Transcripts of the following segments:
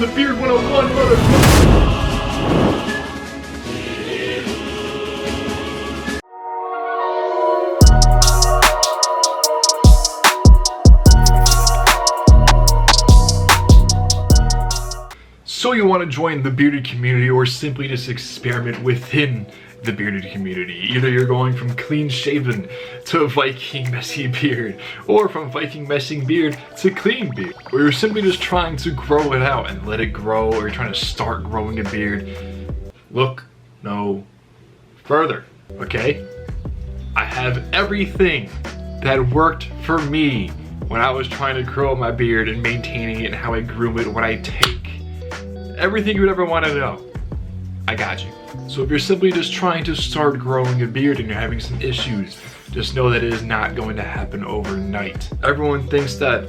the Beard 101, motherfucker! So you want to join the bearded community or simply just experiment within the bearded community. Either you're going from clean shaven to Viking messy beard, or from Viking messy beard to clean beard, or you're simply just trying to grow it out and let it grow, or you're trying to start growing a beard, look no further, okay? I have everything that worked for me when I was trying to grow my beard and maintaining it and how I groom it, what I take, everything you would ever want to know. I got you. So if you're simply just trying to start growing a beard and you're having some issues, just know that it is not going to happen overnight. Everyone thinks that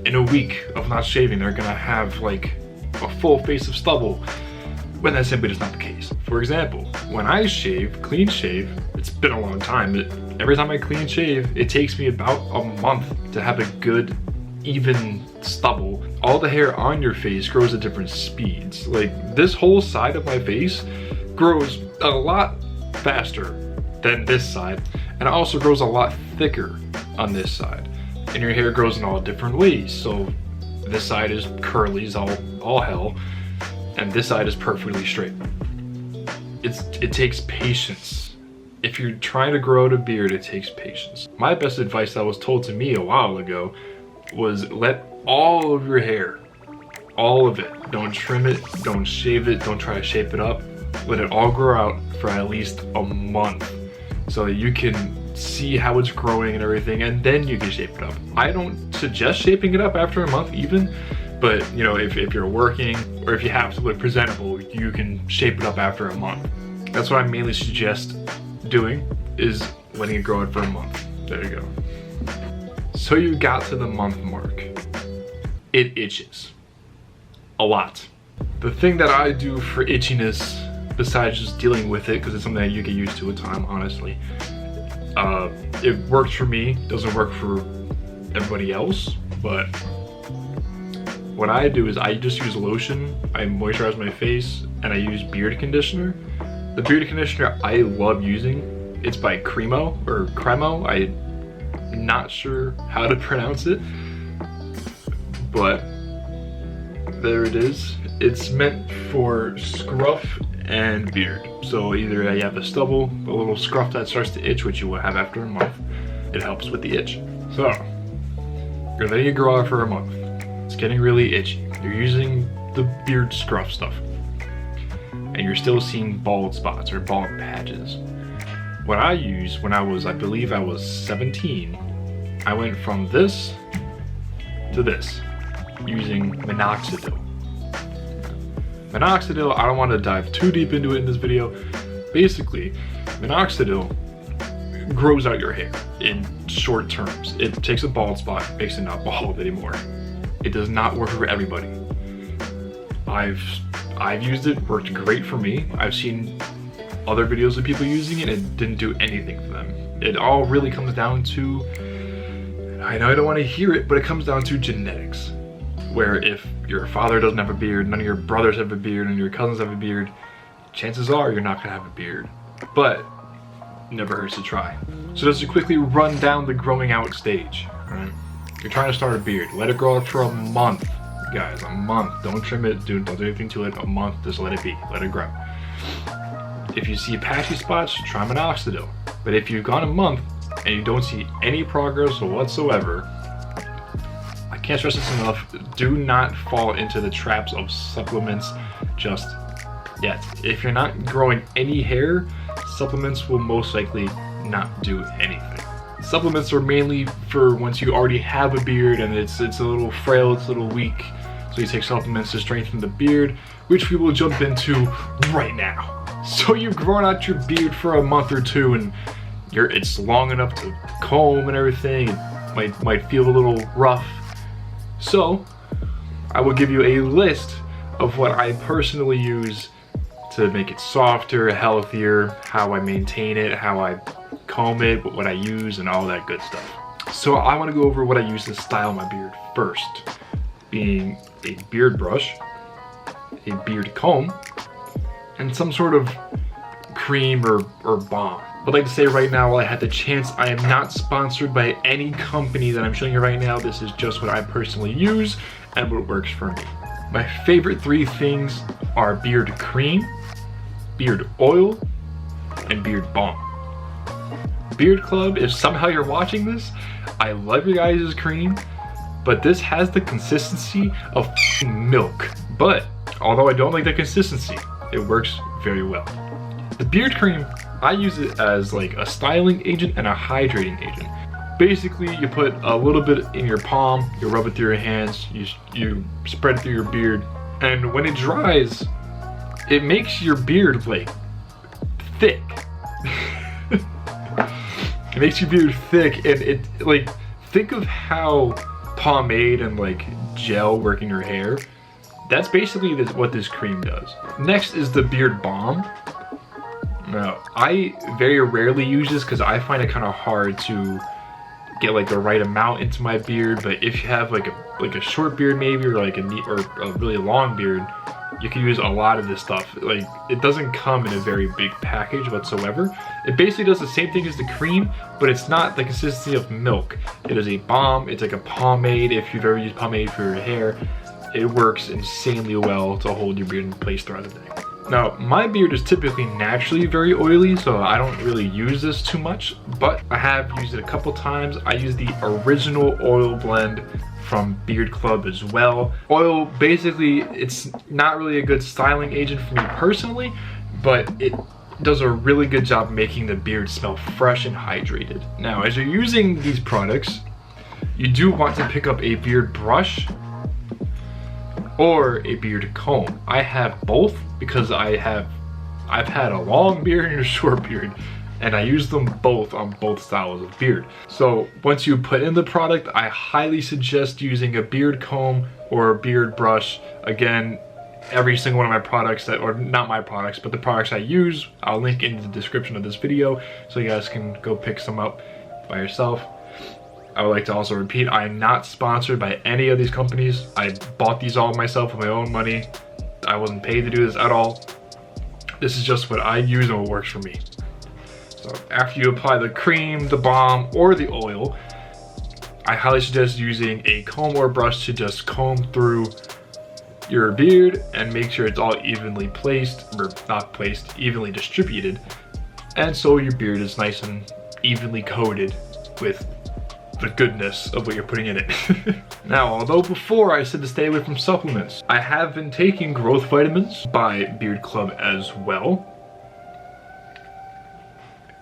in a week of not shaving, they're gonna have like a full face of stubble, when that's simply just not the case. For example, when I shave, clean shave, it's been a long time, but every time I clean shave, it takes me about a month to have a good, even stubble. All the hair on your face grows at different speeds. Like this whole side of my face grows a lot faster than this side, and it also grows a lot thicker on this side. And your hair grows in all different ways. So this side is curly as all hell, and this side is perfectly straight. It takes patience. If you're trying to grow out a beard, it takes patience. My best advice that was told to me a while ago was let all of your hair, all of it, don't trim it, don't shave it, don't try to shape it up, let it all grow out for at least a month so that you can see how it's growing and everything, and then you can shape it up. I don't suggest shaping it up after a month even, but you know, if you're working or if you have to look presentable, you can shape it up after a month. That's what I mainly suggest doing, is letting it grow out for a month. There you go. So you got to the month mark. It itches a lot. The thing that I do for itchiness, besides just dealing with it, because it's something that you get used to with time, honestly, it works for me, doesn't work for everybody else, but what I do is I just use lotion, I moisturize my face, and I use beard conditioner. The beard conditioner I love using, it's by Cremo, I'm not sure how to pronounce it, but there it is. It's meant for scruff and beard. So either you have a stubble, a little scruff that starts to itch, which you will have after a month. It helps with the itch. So you're letting it grow out for a month. It's getting really itchy. You're using the beard scruff stuff, and you're still seeing bald spots or bald patches. What I used when I believe I was 17, I went from this to this using minoxidil. Minoxidil, I don't want to dive too deep into it in this video. Basically, minoxidil grows out your hair in short terms. It takes a bald spot, makes it not bald anymore. It does not work for everybody. I've used it, worked great for me. I've seen other videos of people using it and it didn't do anything for them. It all really comes down to, I know I don't want to hear it, but it comes down to genetics. Where if your father doesn't have a beard, none of your brothers have a beard, and your cousins have a beard, chances are you're not gonna have a beard. But never hurts to try. So just to quickly run down the growing out stage, right? You're trying to start a beard, let it grow out for a month. Guys, a month. Don't trim it, don't do anything to it. A month, just let it be, let it grow. If you see patchy spots, try minoxidil. But if you've gone a month and you don't see any progress whatsoever, I can't stress this enough, do not fall into the traps of supplements just yet. If you're not growing any hair, supplements will most likely not do anything. Supplements are mainly for once you already have a beard and it's a little frail, it's a little weak. So you take supplements to strengthen the beard, which we will jump into right now. So you've grown out your beard for a month or two and it's long enough to comb and everything. It might feel a little rough. So I will give you a list of what I personally use to make it softer, healthier, how I maintain it, how I comb it, what I use, and all that good stuff. So I want to go over what I use to style my beard first, being a beard brush, a beard comb, and some sort of cream or balm. I'd like to say right now, while I had the chance, I am not sponsored by any company that I'm showing you right now. This is just what I personally use and what works for me. My favorite 3 things are beard cream, beard oil, and beard balm. Beard Club, if somehow you're watching this, I love your guys' cream, but this has the consistency of milk. But although I don't like the consistency, it works very well. The beard cream, I use it as like a styling agent and a hydrating agent. Basically, you put a little bit in your palm, you rub it through your hands, you spread it through your beard, and when it dries, it makes your beard like thick. It makes your beard thick, and it like, think of how pomade and like gel work in your hair. That's basically what this cream does. Next is the beard balm. Now, I very rarely use this because I find it kind of hard to get like the right amount into my beard. But if you have like a short beard maybe, or like a really long beard, you can use a lot of this stuff. Like, it doesn't come in a very big package whatsoever. It basically does the same thing as the cream, but it's not the consistency of milk. It is a balm. It's like a pomade. If you've ever used pomade for your hair, it works insanely well to hold your beard in place throughout the day. Now, my beard is typically naturally very oily, so I don't really use this too much, but I have used it a couple times. I use the original oil blend from Beard Club as well. Oil, basically, it's not really a good styling agent for me personally, but it does a really good job making the beard smell fresh and hydrated. Now, as you're using these products, you do want to pick up a beard brush or a beard comb. I have both because I've had a long beard and a short beard, and I use them both on both styles of beard. So once you put in the product, I highly suggest using a beard comb or a beard brush. Again, every single one of my products or not my products, but the products I use, I'll link in the description of this video so you guys can go pick some up by yourself. I would like to also repeat, I am not sponsored by any of these companies. I bought these all myself with my own money. I wasn't paid to do this at all. This is just what I use and what works for me. So after you apply the cream, the balm, or the oil, I highly suggest using a comb or brush to just comb through your beard and make sure it's all evenly placed, or not placed, evenly distributed. And so your beard is nice and evenly coated with the goodness of what you're putting in it. Now, although before I said to stay away from supplements, I have been taking growth vitamins by Beard Club as well.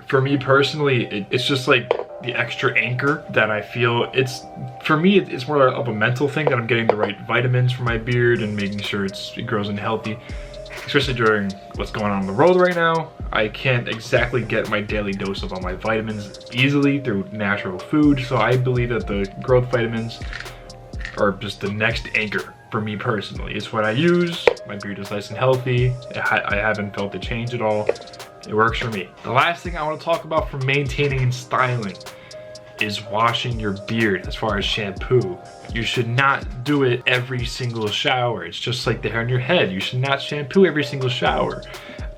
For me personally, it's just like the extra anchor that I feel. For me, it's more of a mental thing that I'm getting the right vitamins for my beard and making sure it grows in healthy. Especially during what's going on in the world right now, I can't exactly get my daily dose of all my vitamins easily through natural food. So I believe that the growth vitamins are just the next anchor for me personally. It's what I use. My beard is nice and healthy. I haven't felt the change at all. It works for me. The last thing I want to talk about for maintaining and styling is washing your beard. As far as shampoo, you should not do it every single shower. It's just like the hair on your head. You should not shampoo every single shower.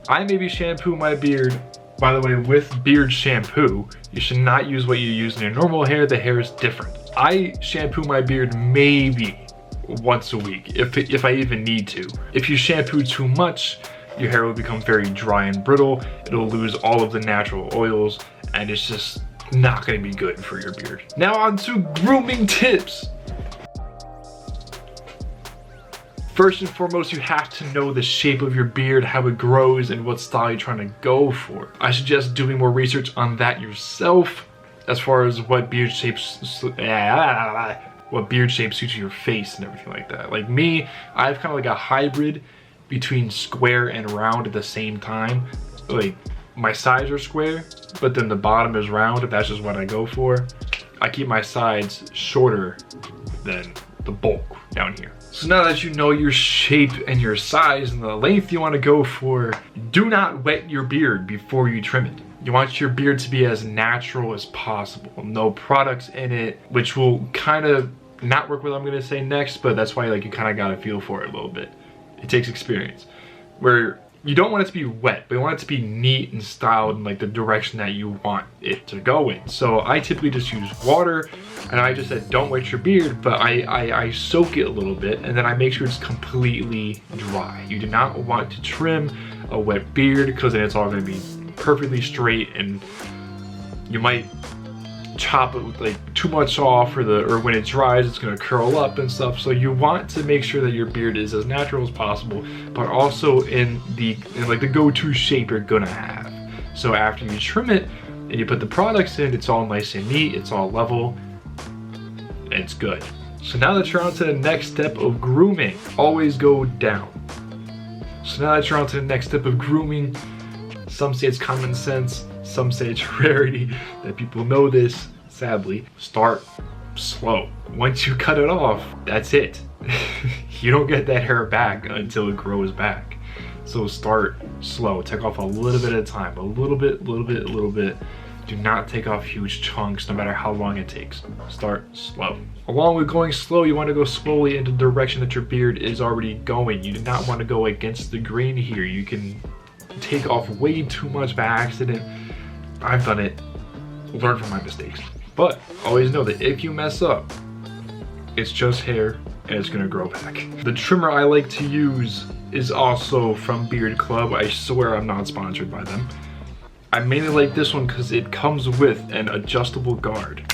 I maybe shampoo my beard, by the way, with beard shampoo. You should not use what you use in your normal hair. The hair is different. I shampoo my beard maybe once a week, if I even need to. If you shampoo too much, your hair will become very dry and brittle. It'll lose all of the natural oils, and it's just not going to be good for your beard. Now on to grooming tips. First and foremost, you have to know the shape of your beard, how it grows, and what style you're trying to go for. I suggest doing more research on that yourself as far as what beard shapes suits your face and everything like that. Like me, I have kind of like a hybrid between square and round at the same time. Like, my sides are square, but then the bottom is round, if that's just what I go for. I keep my sides shorter than the bulk down here. So now that you know your shape and your size and the length you want to go for, do not wet your beard before you trim it. You want your beard to be as natural as possible. No products in it, which will kind of not work with what I'm going to say next, but that's why like you kind of got to feel for it a little bit. It takes experience. Where you don't want it to be wet, but you want it to be neat and styled in like the direction that you want it to go in. So I typically just use water, and I just said don't wet your beard, but I soak it a little bit, and then I make sure it's completely dry. You do not want to trim a wet beard, because then it's all going to be perfectly straight, and you might chop it with like too much off, or when it dries it's going to curl up and stuff. So you want to make sure that your beard is as natural as possible, but also in like the go-to shape you're gonna have. So after you trim it and you put the products in, it's all nice and neat, it's all level, and it's good. So now that you're on to the next step of grooming, always go down. So now that you're on to the next step of grooming, some say it's common sense, some say it's rarity that people know this, sadly. Start slow. Once you cut it off, that's it. You don't get that hair back until it grows back. So start slow. Take off a little bit at a time. A little bit, little bit, little bit. Do not take off huge chunks no matter how long it takes. Start slow. Along with going slow, you want to go slowly in the direction that your beard is already going. You do not want to go against the grain here. You can take off way too much by accident. I've done it. Learn from my mistakes. But always know that if you mess up, it's just hair and it's gonna grow back. The trimmer I like to use is also from Beard Club. I swear I'm not sponsored by them. I mainly like this one because it comes with an adjustable guard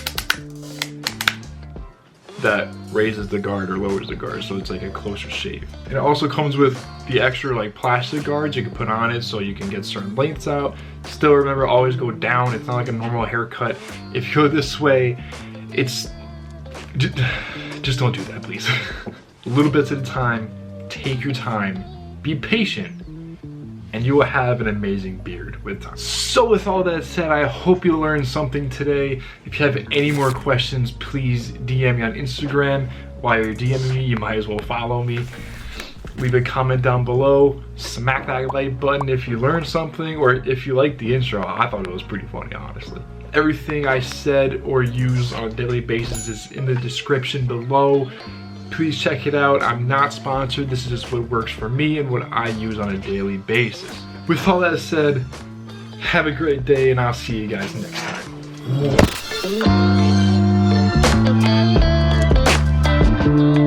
that raises the guard or lowers the guard, so it's like a closer shave. And it also comes with the extra like plastic guards you can put on it so you can get certain lengths out. Still remember, always go down. It's not like a normal haircut. If you go this way, it's just don't do that, please. Little bits at a time, take your time, be patient, and you will have an amazing beard with time. So with all that said, I hope you learned something today. If you have any more questions, please DM me on Instagram. While you're DMing me, you might as well follow me. Leave a comment down below. Smack that like button if you learned something, or if you liked the intro. I thought it was pretty funny, honestly. Everything I said or use on a daily basis is in the description below. Please check it out. I'm not sponsored. This is just what works for me and what I use on a daily basis. With all that said, have a great day, and I'll see you guys next time.